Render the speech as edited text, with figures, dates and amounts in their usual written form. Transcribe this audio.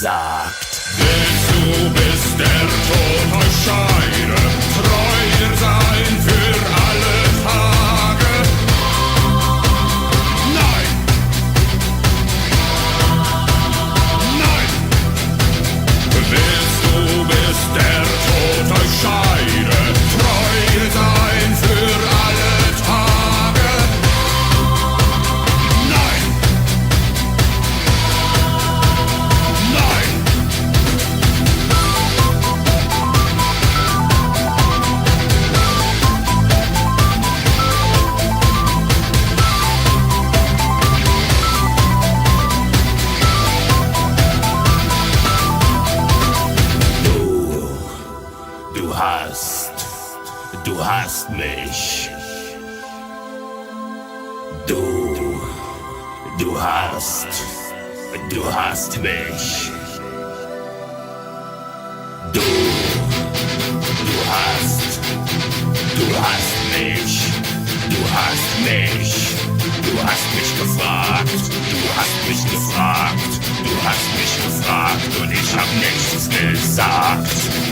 gesagt. Willst du, bis der Tod euch scheide, treu sein für alle Tage? Nein! Nein! Willst du, bis der Tod euch scheide, treu sein für alle Tage? Nein! Nein! Du hast mich. Du hast mich. Du hast mich. Du hast mich. Du hast mich gefragt. Du hast mich gefragt. Du hast mich gefragt und ich hab nichts gesagt.